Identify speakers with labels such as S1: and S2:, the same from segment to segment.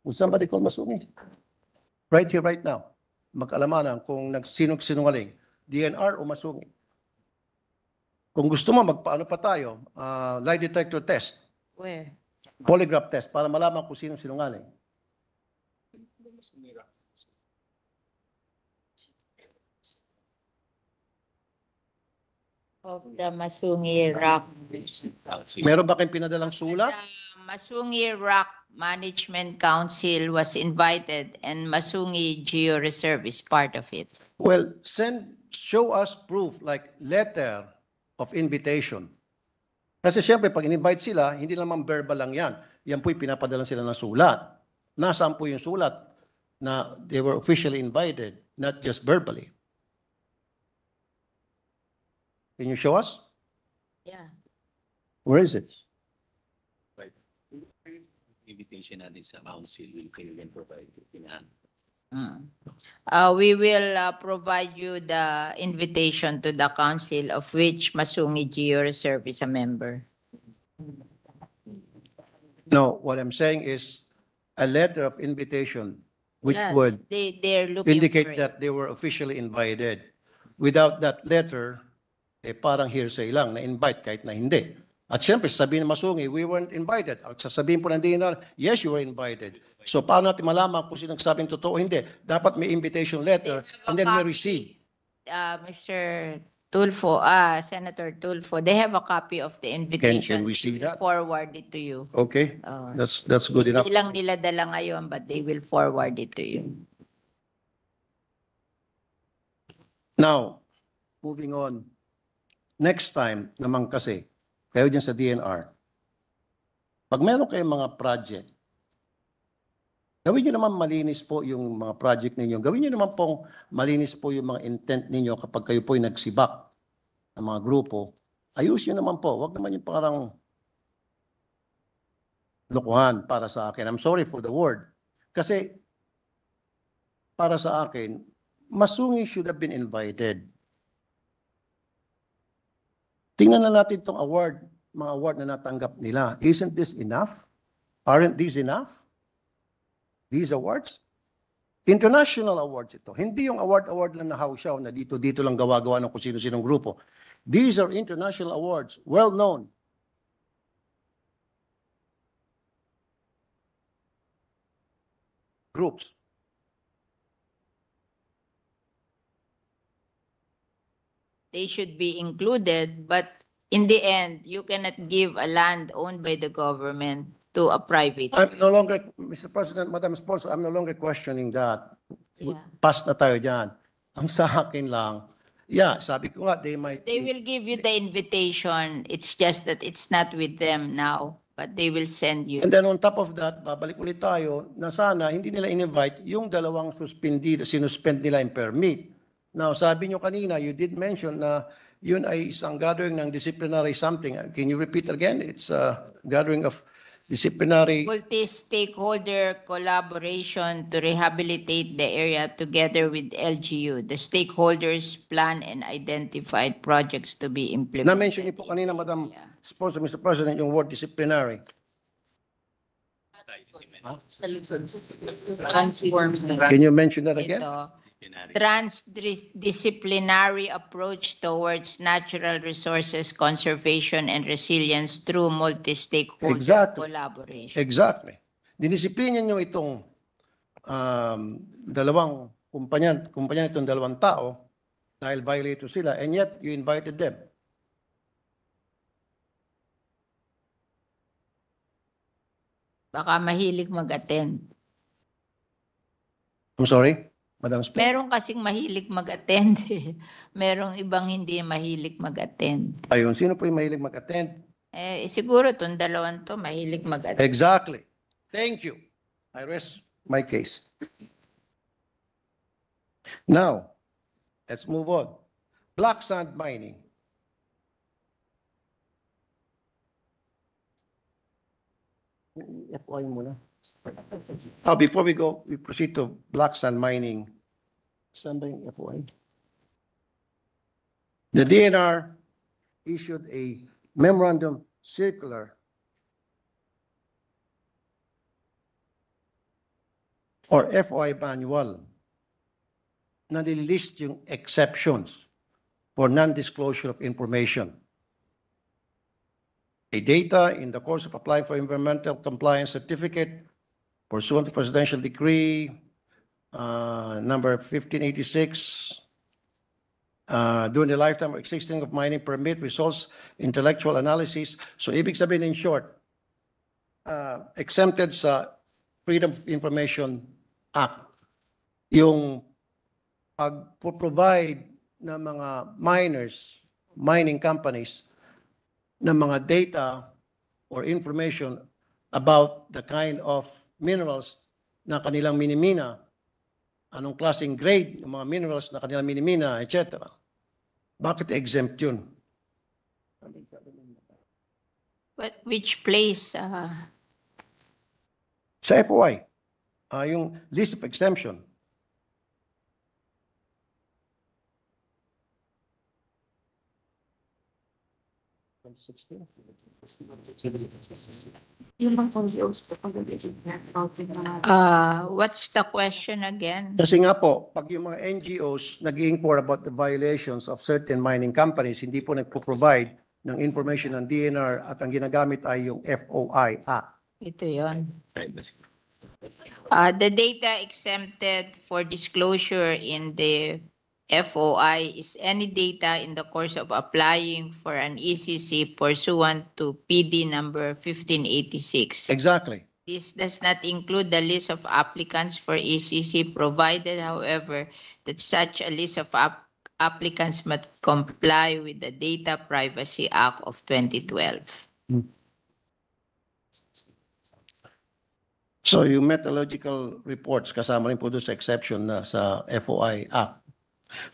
S1: Would somebody call Masumi? Right here, right now. Mag-alamanan kung sinungaling, DNR o Masumi. Kung gusto mo, magpaano pa tayo, lie detector test,
S2: Where?
S1: polygraph test, para malaman kung sino sinungaling.
S2: Of the Masungi Rock.
S1: Meron ba kayong pinadalang sulat?
S2: The Masungi Rock Management Council was invited and Masungi Geo Reserve is part of it.
S1: Well, show us proof like letter of invitation. Kasi siyempre, pag in-invite sila, hindi naman verbal lang yan. Yan po'y pinapadala sila ng sulat. Nasaan po yung sulat na they were officially invited, not just verbally? Can you show us?
S2: Yeah.
S1: Where is it?
S3: Invitation natin sa council will kayo then provide in-hand.
S2: We will provide you the invitation to the council of which Masungi Geo Reserve is a member.
S1: No, what I'm saying is a letter of invitation which
S2: Yes,
S1: would
S2: they're looking for
S1: indicate
S2: it.
S1: that they were officially invited. Without that letter, parang hearsay lang, na-invite kahit na hindi. At siyempre, sabihin ng Masungi, we weren't invited. At sasabihin po ng DNR, yes, you were invited. So, paano natin malaman kung sino nagsabing totoo o hindi? Dapat may invitation letter and then we receive.
S2: Mr. Tulfo, Senator Tulfo, they have a copy of the invitation.
S1: we see
S2: They will
S1: that?
S2: Forward it to you.
S1: Okay?
S2: Oh.
S1: That's good enough.
S2: Hindi lang nila dala ngayon, but they will forward it to you.
S1: Now, moving on. Next time naman kasi, kayo dyan sa DNR, pag meron kayong mga project, gawin nyo naman malinis po yung mga project ninyo. Gawin nyo naman pong malinis po yung mga intent ninyo kapag kayo po'y nagsibak ng mga grupo. Ayusin nyo naman po. Huwag naman yung parang lokohan para sa akin. I'm sorry for the word. Kasi para sa akin, Masungi should have been invited. Tingnan na natin itong award, mga award na natanggap nila. Isn't this enough? Aren't these enough? These awards? International awards ito. Hindi yung award lang na hausyaw na dito lang gawa-gawa ng kung sino-sinong grupo. These are international awards, well known. Groups.
S2: They should be included, but in the end, you cannot give a land owned by the government to a private.
S1: I'm no longer, Mr. President, Madam Sponsor, I'm no longer questioning that.
S2: Yeah.
S1: Pass na tayo dyan. Ang sa akin lang, yeah, sabi ko nga, they might...
S2: They will give you the invitation. It's just that it's not with them now, but they will send you.
S1: And then on top of that, babalik ulit tayo na sana hindi nila in-invite yung dalawang sinuspend nila yung permit. Now, sabi nyo kanina, you did mention na yun ay isang gathering ng disciplinary something. Can you repeat again? It's a gathering of disciplinary...
S2: Multi-stakeholder collaboration to rehabilitate the area together with LGU. The stakeholders plan and identified projects to be implemented.
S1: Na-mention niyo po kanina, Madam Sponsor, Mr. President, yung word disciplinary. Can you mention that again?
S2: Ito, transdisciplinary approach towards natural resources conservation and resilience through multi-stakeholder
S1: Exactly.
S2: collaboration.
S1: Exactly. Dinisiplina nyo itong dalawang kumpanya itong dalawang tao dahil violator sila and yet you invited them.
S2: Baka mahilig mag-attend.
S1: I'm sorry, Madam Speaker.
S2: Meron kasing mahilig mag-attend. Merong ibang hindi mahilig mag-attend.
S1: Ayun, sino po yung mahilig mag-attend?
S2: Siguro itong dalawang to mahilig mag-attend.
S1: Exactly. Thank you. I rest my case. Now, let's move on. Black sand mining. Before we proceed to black sand mining. Saan ba yung FOI? The DNR issued a memorandum circular or FOI manual na nililist yung exceptions for non-disclosure of information. A data in the course of applying for environmental compliance certificate pursuant to Presidential Decree number 1586 during the lifetime of existing of mining permit results intellectual analysis. So ibig sabihin in short, exempted sa Freedom of Information Act yung pag-provide ng mga miners, mining companies ng mga data or information about the kind of minerals na kanilang minimina, anong klaseng grade ng mga minerals na kanilang minimina, etc. Bakit exempt yun?
S2: But which place?
S1: Sa FOI, yung list of exemption.
S2: What's the question again?
S1: Kasi nga po, pag yung mga NGOs nag-inquire about the violations of certain mining companies, hindi po nagpo-provide ng information ng DNR at ang ginagamit ay yung FOI Act.
S2: Ito yon.
S3: Privacy.
S2: The data exempted for disclosure in the FOI is any data in the course of applying for an ECC pursuant to PD number 1586.
S1: Exactly.
S2: This does not include the list of applicants for ECC, provided, however, that such a list of applicants must comply with the Data Privacy Act of 2012.
S1: So yung metallurgical reports kasama rin po doon sa exception na sa FOI Act.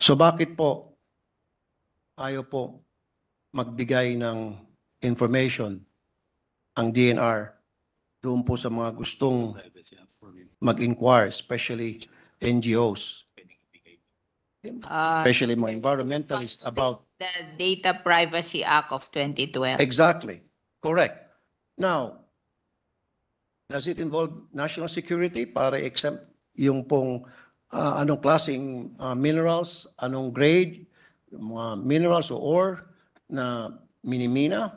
S1: So bakit po ayaw po magbigay ng information ang DNR doon po sa mga gustong
S3: Privacy Act for
S1: mag-inquire, especially NGOs,
S3: pwedeng ibigay.
S1: especially mga environmentalists about
S2: The Data Privacy Act of 2012.
S1: exactly, correct. Now, does it involve national security para exempt yung pong anong klaseng minerals, anong grade, yung mga minerals o ore na minimina?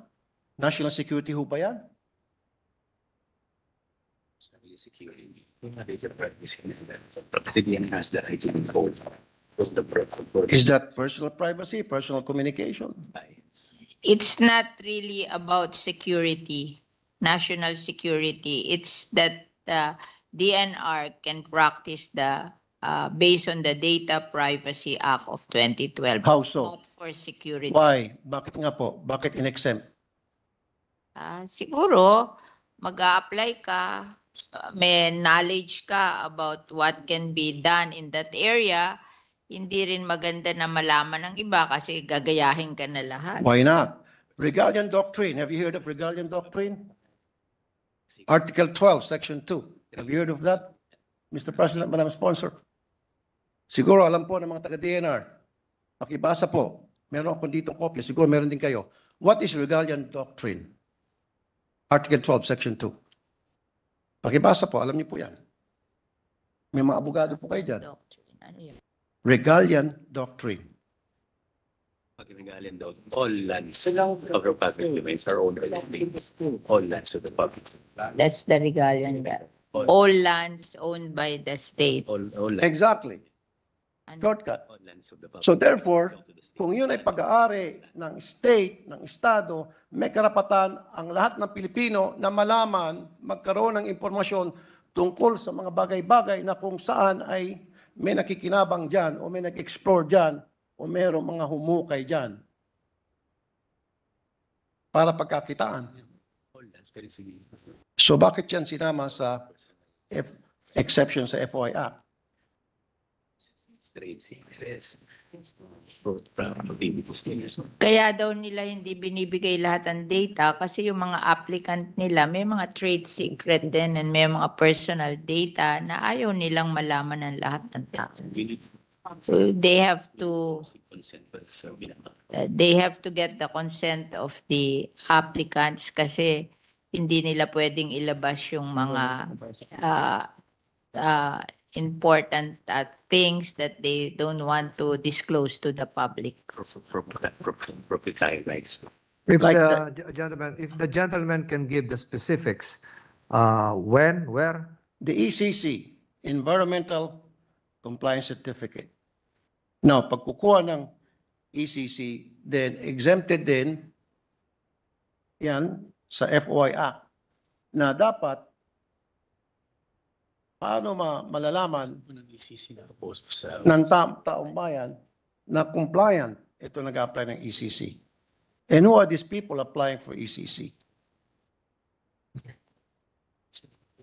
S1: National security ho ba yan?
S3: Security. Data privacy. The DNR has the right to control. Was the purpose.
S1: Is that personal privacy, personal communication?
S2: It's not really about security, national security. It's that the DNR can practice the based on the Data Privacy Act of 2012.
S1: How so?
S2: Not for security.
S1: Why? Bakit nga po? Bakit in-exempt?
S2: Siguro, mag-a-apply ka, may knowledge ka about what can be done in that area, hindi rin maganda na malaman ng iba kasi gagayahin ka na lahat.
S1: Why not? Regalian Doctrine. Have you heard of Regalian Doctrine? Article 12, Section 2. Have you heard of that? Mr. President, Madam Sponsor. Siguro alam po ng mga taga-DNR. Pakibasa po. Meron akong dito kopya. Siguro meron din kayo. What is Regalian Doctrine? Article 12, Section 2. Pakibasa po. Alam niyo po yan. May mga abogado po kayo dyan.
S2: Doctrine, ano yun?
S1: Regalian Doctrine.
S3: Pag-regalian daw, all lands of the public domains are owned by the state. All lands of the public.
S2: That's the regalian. All lands owned by the state.
S3: All lands.
S1: Exactly. Shortcut.
S3: All lands of the public.
S1: So therefore, kung yun ay pag-aari ng state, ng estado, may karapatan ang lahat ng Pilipino na malaman, magkaroon ng impormasyon tungkol sa mga bagay-bagay na kung saan ay may nakikinabang dyan o may nag-explore dyan o mayroong mga humukay dyan para pagkakitaan.
S3: All lands, pero sige.
S1: So bakit yan sinama sa exception sa FOI Act?
S3: Trade secrets. Activities nila.
S2: Kaya daw nila hindi binibigay lahat ng data kasi yung mga applicant nila may mga trade secret din and may mga personal data na ayaw nilang malaman ng lahat ng tao. So they have to
S3: Consent pa sa binaba.
S2: they have to get the consent of the applicants kasi hindi nila pwedeng ilabas yung mga uh, important things that they don't want to disclose to the public.
S3: Proprietary rights.
S4: If
S1: Like
S4: if the gentleman can give the specifics, when, where,
S1: the ECC, Environmental Compliance Certificate. Now, pag kukuha ng ECC, then exempted din yan sa FOI Act na dapat paano malalaman
S3: Unang ECC na post sa
S1: ng taong bayan na compliant ito nag-apply ng ECC. And who are these people applying for ECC?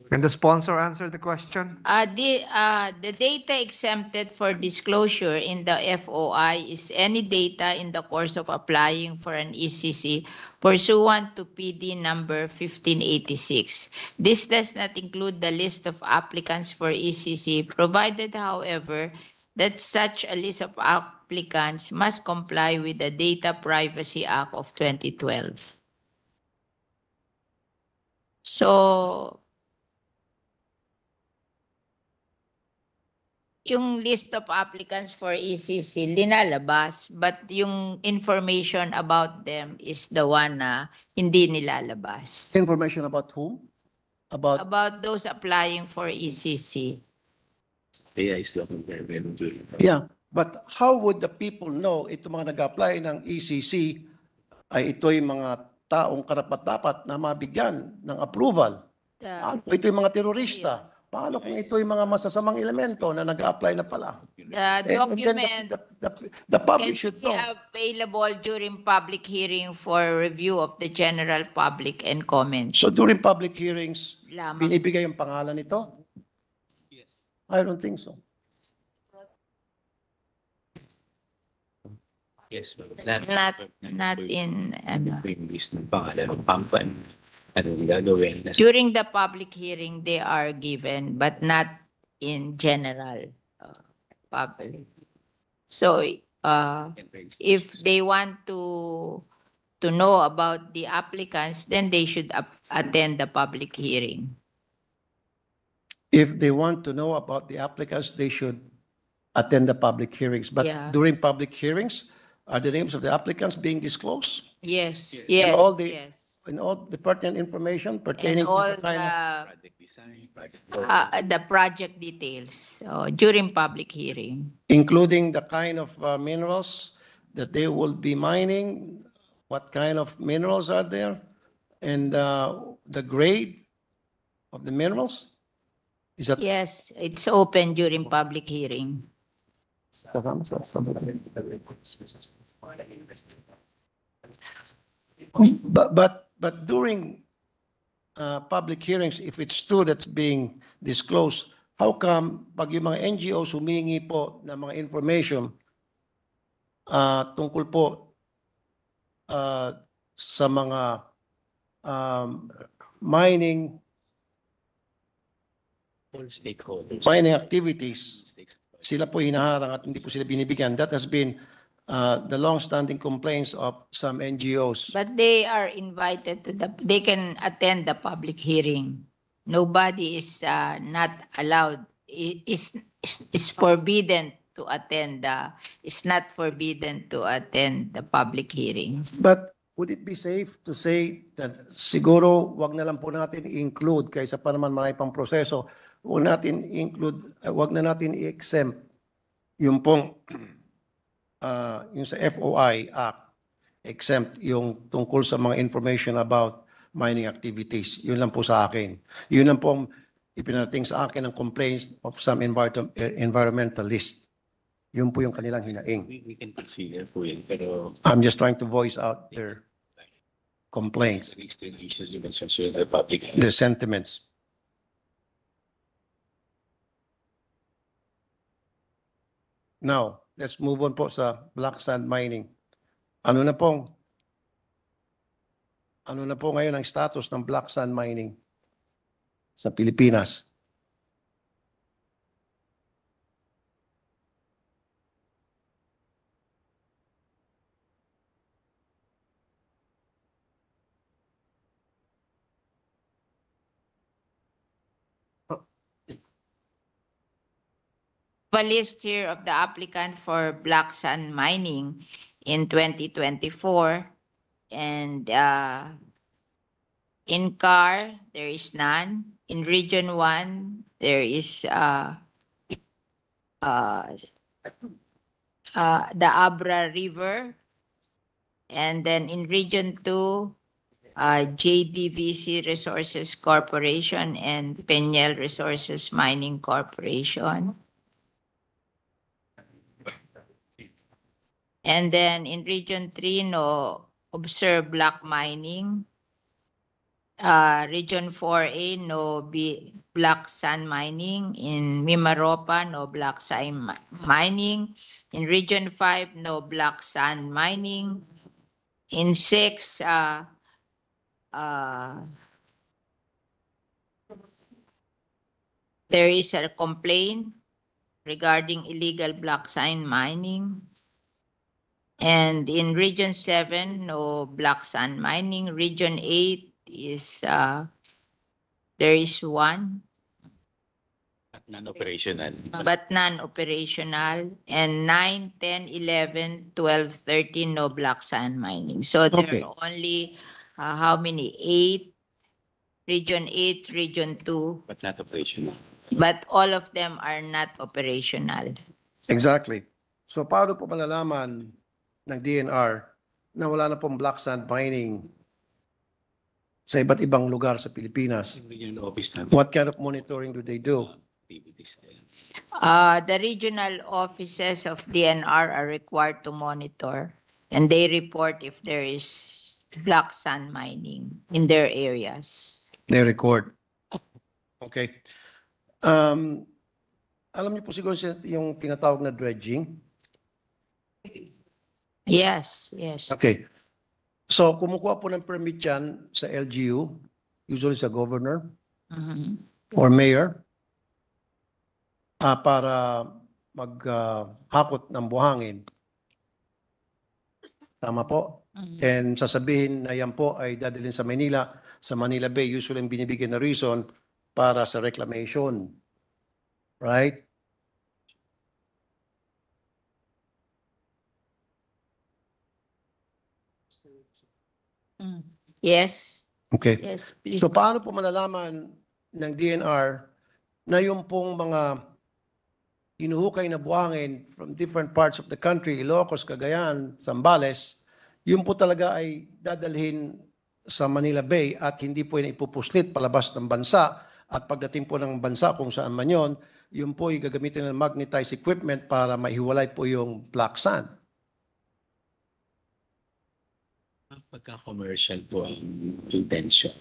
S4: can the sponsor answer the question?
S2: The data exempted for disclosure in the FOI is any data in the course of applying for an ECC pursuant to PD number 1586. This does not include the list of applicants for ECC, provided, however, that such a list of applicants must comply with the Data Privacy Act of 2012. So, yung list of applicants for ECC, linalabas, but yung information about them is the one na hindi nilalabas.
S1: Information about whom?
S2: About those applying for ECC.
S3: AI is looking very well during.
S1: Yeah, but how would the people know ito mga nag-apply ng ECC ay ito'y mga taong karapat-dapat na mabigyan ng approval? Paano kung ito'y mga terorista? Paano kung ito'y mga masasamang elemento na nag-apply na pala?
S2: The
S1: And then
S2: document
S1: the public
S2: can
S1: should
S2: be
S1: know.
S2: available during public hearing for review of the general public and comments.
S1: So during public hearings,
S2: Lamang.
S1: binibigay yung pangalan nito?
S3: Yes.
S1: I don't think so.
S3: Yes, but
S2: Not in,
S3: yung list ng pangalan ng pampan. Ano yung gagawin?
S2: during the public hearing, they are given, but not in general public. So, if they want to know about the applicants, then they should attend the public hearing.
S1: If they want to know about the applicants, they should attend the public hearings. But
S2: Yeah.
S1: during public hearings, are the names of the applicants being disclosed?
S2: Yes,
S1: And
S2: yes,
S1: all the-
S2: yes.
S1: And all the pertinent information
S2: And
S1: pertaining to
S2: all
S1: the kind of...
S3: Project design, project.
S2: the project details during public hearing.
S1: including the kind of minerals that they will be mining, what kind of minerals are there, and the grade of the minerals? Is that?
S2: Yes, it's open during public hearing.
S1: But during public hearings, if it's true that's being disclosed, how come pag yung mga NGOs humingi po ng mga information tungkol po sa mga mining
S3: All stakeholders.
S1: activities, sila po hinaharang at hindi po sila binibigyan. That has been the long-standing complaints of some NGOs.
S2: But they are invited to they can attend the public hearing. Nobody is not allowed, is forbidden to attend it's not forbidden to attend the public hearing.
S1: But would it be safe to say that siguro wag na lang po natin i-include kaysa pa naman marami pang proseso, wag natin i-include, wag na natin i-exempt yung pong yung sa FOI Act, exempt yung tungkol sa mga information about mining activities. Yun lang po sa akin. Yun lang po ipinarating sa akin ng complaints of some environmentalist. Yun po yung kanilang hinaing.
S3: We can consider po yun, pero
S1: I'm just trying to voice out their complaints,
S3: these issues you mentioned to the public.
S1: their sentiments. Now, let's move on po sa black sand mining. Ano na po ngayon ang status ng black sand mining sa Pilipinas?
S2: a list here of the applicant for black sand mining in 2024. And in CAR, there is none. In Region 1, there is the Abra River. And then in Region 2, JDVC Resources Corporation and Peñel Resources Mining Corporation. And then in Region 3, no observed black mining. Region 4A, no black sand mining. In Mimaropa, no black sand mining. In Region 5, no black sand mining. In 6, there is a complaint regarding illegal black sand mining. And in Region 7, no black sand mining. Region 8 is, there is one,
S3: Non-operational.
S2: but non-operational. And 9, 10, 11, 12, 13, no black sand mining. So there
S1: Okay.
S2: are only, how many? 8, Region 8, Region 2,
S3: But not operational.
S2: but all of them are not operational.
S1: Exactly. So paano po malalaman ng DNR na wala na pong black sand mining sa iba't ibang lugar sa Pilipinas?
S3: Yung regional office namin.
S1: What kind of monitoring do they do?
S3: Activities there.
S2: The regional offices of DNR are required to monitor, and they report if there is black sand mining in their areas.
S1: They record. Okay. Alam niyo po siguro yung tinatawag na dredging?
S2: Yes, yes.
S1: Okay. So, kumukuha po ng permit yan sa LGU, usually sa governor
S2: Mhm.
S1: or mayor, para maghakot ng buhangin. Tama po?
S2: Mhm.
S1: And sasabihin na yan po ay dadalhin sa Manila. Sa Manila Bay, usually ang binibigyan na reason para sa reclamation. Right?
S2: Mm. Yes,
S1: Okay.
S2: yes, please.
S1: So paano po malalaman ng DNR na yung pong mga hinuhukay na buhangin from different parts of the country, Ilocos, Cagayan, Zambales, yun po talaga ay dadalhin sa Manila Bay at hindi po yun ipupuslit palabas ng bansa, at pagdating po ng bansa kung saan man yun po ay gagamitin ng magnetized equipment para maihiwalay po yung black sand.
S3: Pagka-commercial po ang intention,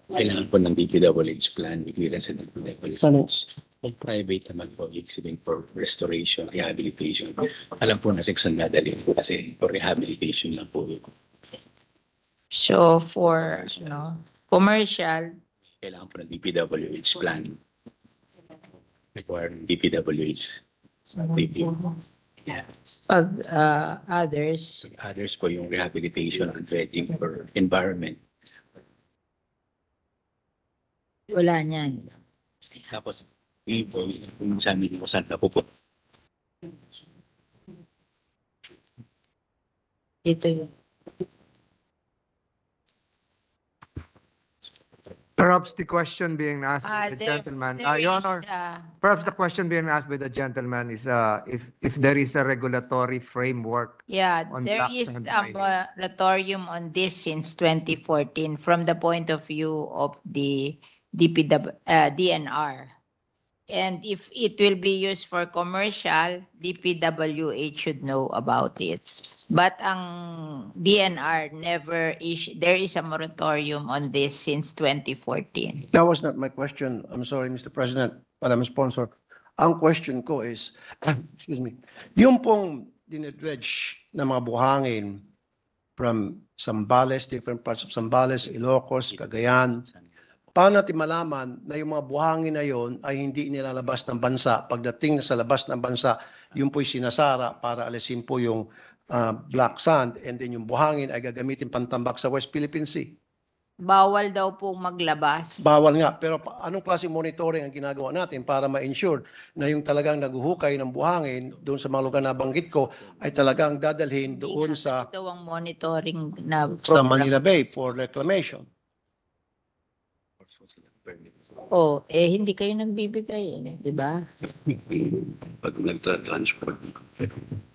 S3: kailangan po ng DPWH plan, clearance ng DPWH. Pag private naman po, exhibiting for restoration, rehabilitation. Alam po natin saan dadalhin po kasi for rehabilitation lang po.
S2: So for commercial,
S3: Kailangan po ng DPWH plan. Require ng DPWH review. Yeah.
S2: pag others,
S3: So others po yung rehabilitation and dredging for environment.
S2: wala niyan.
S3: Tapos, po, yung sa amin kung saan na po po.
S2: Ito yun.
S4: Perhaps the question being asked by the
S2: There-
S4: gentleman,
S2: there
S4: Your
S2: is,
S4: Honor, perhaps the question being asked by the gentleman is if there is a regulatory framework.
S2: yeah,
S4: on
S2: there
S4: black
S2: is
S4: sand
S2: a
S4: mining.
S2: moratorium on this since 2014 from the point of view of the DNR. And if it will be used for commercial, DPWH should know about it. But ang DNR never there is a moratorium on this since 2014.
S1: That was not my question. I'm sorry, Mr. President, Madam Sponsor. Ang question ko is, excuse me, yung pong dinedredge na mga buhangin from Zambales, different parts of Zambales, Ilocos, Cagayan, paano natin malaman na yung mga buhangin na yon ay hindi nilalabas ng bansa? Pagdating sa labas ng bansa, yun po'y sinasara para alisin po yung black sand, and then yung buhangin ay gagamitin pantambak sa West Philippine Sea.
S2: Bawal daw pong maglabas.
S1: Bawal nga. Pero anong klaseng monitoring ang ginagawa natin para ma-ensure na yung talagang naguhukay ng buhangin doon sa mga lugar na banggit ko ay talagang dadalhin doon sa
S2: Ito ang monitoring na
S1: Manila Bay for reclamation.
S2: Oh, hindi kayo nagbibigay, di ba?
S3: Pag nagtra-transport,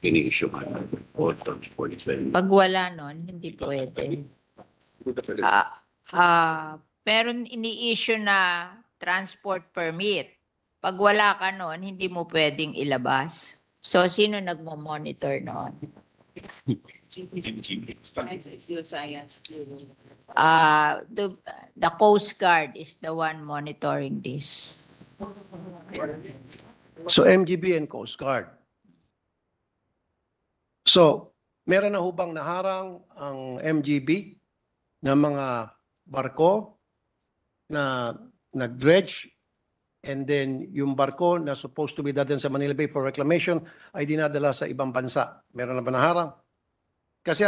S3: ini-issue ka na or transport.
S2: Pag wala nun, hindi pwede. Pero ini-issue na transport permit. Pag wala ka nun, hindi mo pwedeng ilabas. So, sino nagmo-monitor nun? The Coast Guard is the one monitoring this.
S1: So MGB and Coast Guard. So, meron na hubang naharang ang MGB ng mga barko na nag-dredge and then yung barko na supposed to be dadalhin sa Manila Bay for reclamation ay dinadala sa ibang bansa. Meron na ba naharang? Kasi